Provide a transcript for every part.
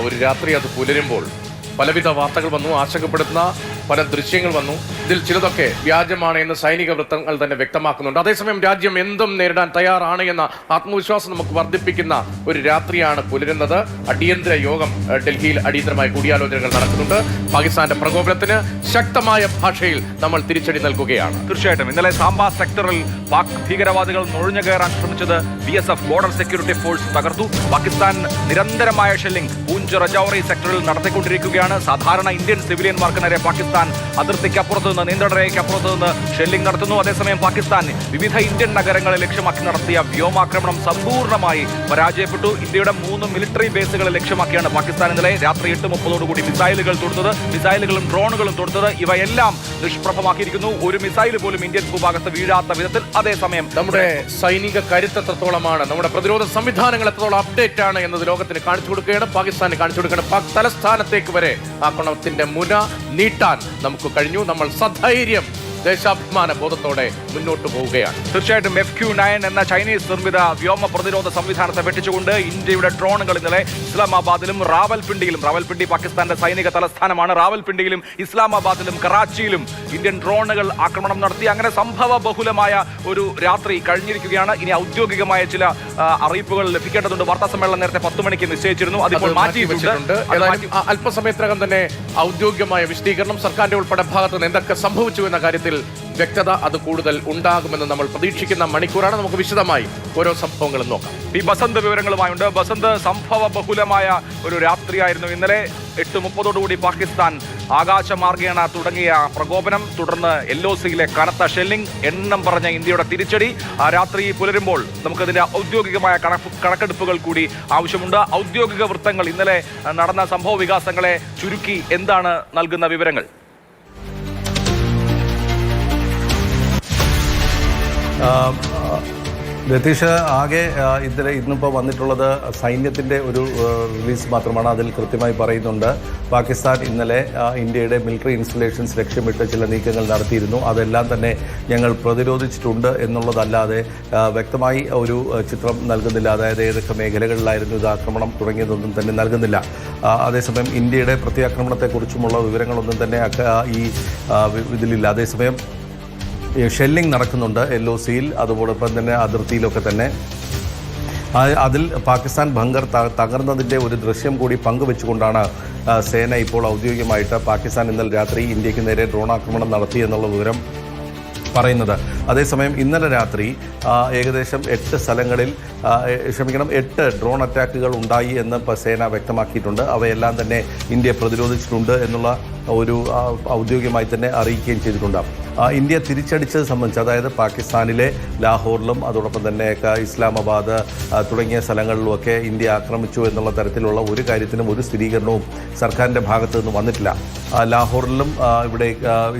ഒരു രാത്രി അത് പുലരുമ്പോൾ പലവിധ വാർത്തകൾ വന്നു, ആശങ്കപ്പെടുത്തുന്ന പല ദൃശ്യങ്ങൾ വന്നു. ഇതിൽ ചിലതൊക്കെ വ്യാജമാണ് എന്ന് സൈനിക വൃത്തങ്ങൾ തന്നെ വ്യക്തമാക്കുന്നുണ്ട്. അതേസമയം രാജ്യം എന്തും നേരിടാൻ തയ്യാറാണ് എന്ന ആത്മവിശ്വാസം നമുക്ക് വർദ്ധിപ്പിക്കുന്ന ഒരു രാത്രിയാണ് പുലരുന്നത്. അടിയന്തര യോഗം ഡൽഹിയിൽ അടിയന്തരമായ കൂടിയാലോചനകൾ നടക്കുന്നുണ്ട്. പാകിസ്ഥാന്റെ പ്രകോപനത്തിന് ശക്തമായ ഭാഷയിൽ നമ്മൾ തിരിച്ചടി നൽകുകയാണ്. തീർച്ചയായിട്ടും ഇന്നലെ സാംബ സെക്ടറിൽ പാക് ഭീകരവാദികൾ നുഴഞ്ഞു കയറാൻ ശ്രമിച്ചത് BSF ബോർഡർ സെക്യൂരിറ്റി ഫോഴ്സ് തകർത്തു. പാകിസ്ഥാൻ നിരന്തരമായ ഷെല്ലിംഗ് പൂഞ്ച് രജൌറി സെക്ടറിൽ നടത്തിക്കൊണ്ടിരിക്കുകയാണ്. സാധാരണ ഇന്ത്യൻ സിവിലിയന്മാർക്ക് നേരെ പാകിസ്ഥാൻ അതിർത്തിക്കപ്പുറത്ത് നിന്ന്, നിയന്ത്രണ രേഖയ്ക്കപ്പുറത്ത് നിന്ന് ഷെല്ലിംഗ് നടത്തുന്നു. അതേസമയം പാകിസ്ഥാൻ വിവിധ ഇന്ത്യൻ നഗരങ്ങളെ ലക്ഷ്യമാക്കി നടത്തിയ വ്യോമാക്രമണം സമ്പൂർണ്ണമായി പരാജയപ്പെട്ടു. ഇന്ത്യയുടെ 3 മിലിറ്ററി ബേസുകളെ ലക്ഷ്യമാക്കിയാണ് പാകിസ്ഥാൻ ഇന്നലെ രാത്രി 8:30 മിസൈലുകൾ തൊടുത്തത്. മിസൈലുകളും ഡ്രോണുകളും തൊടുത്തത്. ഇവയെല്ലാം നിഷ്പ്രഭമാക്കിയിരിക്കുന്നു. ഒരു മിസൈൽ പോലും ഇന്ത്യൻ ഭൂഭാഗത്ത് വീഴാത്ത വിധത്തിൽ. അതേസമയം നമ്മുടെ സൈനിക കരുത്ത് എത്രത്തോളമാണ്, നമ്മുടെ പ്രതിരോധ സംവിധാനങ്ങൾ എത്രത്തോളം അപ്ഡേറ്റ് ആണ് എന്നത് ലോകത്തിന് കാണിച്ചു കൊടുക്കുകയാണ്, പാകിസ്ഥാന് കാണിച്ചു കൊടുക്കുകയാണ്. പാക് തലസ്ഥാനത്തേക്ക് വരെ ആക്രമണത്തിന്റെ മുന നീട്ടാൻ നമുക്ക് കഴിഞ്ഞു. നമ്മൾ സധൈര്യം ദേശാഭിമാന ബോധത്തോടെ മുന്നോട്ട് പോവുകയാണ്. തീർച്ചയായിട്ടും FQ-9 എന്ന ചൈനീസ് നിർമ്മിത വ്യോമ പ്രതിരോധ സംവിധാനത്തെ വെട്ടിച്ചുകൊണ്ട് ഇന്ത്യയുടെ ഡ്രോണുകൾ ഇന്നലെ ഇസ്ലാമാബാദിലും റാവൽപിണ്ടി പാകിസ്ഥാന്റെ സൈനിക തലസ്ഥാനമാണ്. റാവൽപിണ്ടിയിലും ഇസ്ലാമാബാദിലും കറാച്ചിയിലും ഇന്ത്യൻ ഡ്രോണുകൾ ആക്രമണം നടത്തി. അങ്ങനെ സംഭവ ബഹുലമായ ഒരു രാത്രി കഴിഞ്ഞിരിക്കുകയാണ്. ഇനി ഔദ്യോഗികമായ ചില അറിയിപ്പുകൾ ലഭിക്കേണ്ടതുണ്ട്. വാർത്താ സമ്മേളനം നേരത്തെ 10 മണിക്ക് നിശ്ചയിച്ചിരുന്നു, അതിപ്പോൾ മാറ്റിയിട്ടുണ്ട്. അല്പസമയത്തിനകം തന്നെ ഔദ്യോഗികമായ വിശദീകരണം സർക്കാരിന്റെ ഉൾപ്പെടെ ഭാഗത്ത് നിന്ന് എന്തൊക്കെ സംഭവിച്ചു എന്ന കാര്യത്തിൽ വ്യക്തത അത് കൂടുതൽ ഉണ്ടാകുമെന്ന് നമ്മൾ പ്രതീക്ഷിക്കുന്ന മണിക്കൂറാണ്. നമുക്ക് വിശദമായി ഓരോ സംഭവങ്ങളും നോക്കാം. ബസന്ത് വിവരങ്ങളുമായുണ്ട്. ബസന്ത്, സംഭവ ബഹുലമായ ഒരു രാത്രിയായിരുന്നു ഇന്നലെ. 8:30 പാകിസ്ഥാൻ ആകാശമാർഗേണ തുടങ്ങിയ പ്രകോപനം, തുടർന്ന് LOCയിലെ കനത്ത ഷെല്ലിംഗ്, എണ്ണം പറഞ്ഞ ഇന്ത്യയുടെ തിരിച്ചടി. ആ രാത്രി പുലരുമ്പോൾ നമുക്കതിന്റെ ഔദ്യോഗികമായ കണക്കെടുപ്പുകൾ കൂടി ആവശ്യമുണ്ട്. ഔദ്യോഗിക വൃത്തങ്ങൾ ഇന്നലെ നടന്ന സംഭവ വികാസങ്ങളെ ചുരുക്കി എന്താണ് നൽകുന്ന വിവരങ്ങൾ? രതീഷ്, ആകെ ഇന്നിപ്പോൾ വന്നിട്ടുള്ളത് സൈന്യത്തിൻ്റെ ഒരു റിലീസ് മാത്രമാണ്. അതിൽ കൃത്യമായി പറയുന്നുണ്ട് പാകിസ്ഥാൻ ഇന്നലെ ഇന്ത്യയുടെ മിലിറ്ററി ഇൻസ്റ്റലേഷൻസ് ലക്ഷ്യമിട്ട് ചില നീക്കങ്ങൾ നടത്തിയിരുന്നു, അതെല്ലാം തന്നെ ഞങ്ങൾ പ്രതിരോധിച്ചിട്ടുണ്ട് എന്നുള്ളതല്ലാതെ വ്യക്തമായി ഒരു ചിത്രം നൽകുന്നില്ല. അതായത് ഏതൊക്കെ മേഖലകളിലായിരുന്നു ഇത് ആക്രമണം തുടങ്ങിയതൊന്നും തന്നെ നൽകുന്നില്ല. അതേസമയം ഇന്ത്യയുടെ പ്രത്യാക്രമണത്തെക്കുറിച്ചുമുള്ള വിവരങ്ങളൊന്നും തന്നെ ഈ ഇതിലില്ല. അതേസമയം ഷെല്ലിംഗ് നടക്കുന്നുണ്ട് LOCയിൽ, അതോടൊപ്പം തന്നെ അതിർത്തിയിലൊക്കെ തന്നെ. അതിൽ പാകിസ്ഥാൻ ബങ്കർ തകർന്നതിൻ്റെ ഒരു ദൃശ്യം കൂടി പങ്കുവെച്ചുകൊണ്ടാണ് സേന ഇപ്പോൾ ഔദ്യോഗികമായിട്ട് പാകിസ്ഥാൻ ഇന്നലെ രാത്രി ഇന്ത്യക്ക് നേരെ ഡ്രോൺ ആക്രമണം നടത്തി എന്നുള്ള വിവരം പറയുന്നത്. അതേസമയം ഇന്നലെ രാത്രി ഏകദേശം 8 സ്ഥലങ്ങളിൽ 8 ഡ്രോൺ അറ്റാക്കുകൾ ഉണ്ടായി എന്ന് സേന വ്യക്തമാക്കിയിട്ടുണ്ട്. അവയെല്ലാം തന്നെ ഇന്ത്യ പ്രതിരോധിച്ചിട്ടുണ്ട് എന്നുള്ള ഒരു ഔദ്യോഗികമായി തന്നെ അറിയിക്കുകയും ചെയ്തിട്ടുണ്ട്. ഇന്ത്യ തിരിച്ചടിച്ചത് സംബന്ധിച്ച്, അതായത് പാകിസ്ഥാനിലെ ലാഹോറിലും അതോടൊപ്പം തന്നെ ഇസ്ലാമാബാദ് തുടങ്ങിയ സ്ഥലങ്ങളിലുമൊക്കെ ഇന്ത്യ ആക്രമിച്ചു എന്നുള്ള തരത്തിലുള്ള ഒരു കാര്യത്തിനും ഒരു സ്ഥിരീകരണവും സർക്കാരിൻ്റെ ഭാഗത്തു നിന്ന് വന്നിട്ടില്ല. ലാഹോറിലും ഇവിടെ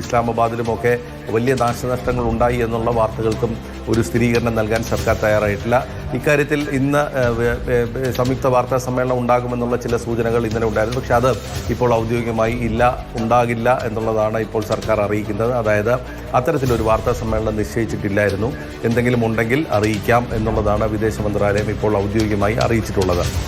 ഇസ്ലാമാബാദിലുമൊക്കെ വലിയ നാശനഷ്ടങ്ങൾ ഉണ്ടായി എന്നുള്ള വാർത്തകൾക്കും ഒരു സ്ഥിരീകരണം നൽകാൻ സർക്കാർ തയ്യാറായിട്ടില്ല. ഇക്കാര്യത്തിൽ ഇന്ന് സംയുക്ത വാർത്താ സമ്മേളനം ഉണ്ടാകുമെന്നുള്ള ചില സൂചനകൾ ഇന്നലെ ഉണ്ടായിരുന്നു. പക്ഷേ അത് ഇപ്പോൾ ഔദ്യോഗികമായി ഉണ്ടാകില്ല എന്നുള്ളതാണ് ഇപ്പോൾ സർക്കാർ അറിയിക്കുന്നത്. അതായത് അത്തരത്തിലൊരു വാർത്താ സമ്മേളനം നിശ്ചയിച്ചിട്ടില്ലായിരുന്നു. എന്തെങ്കിലും ഉണ്ടെങ്കിൽ അറിയിക്കാം എന്നുള്ളതാണ് വിദേശ മന്ത്രാലയം ഇപ്പോൾ ഔദ്യോഗികമായി അറിയിച്ചിട്ടുള്ളത്.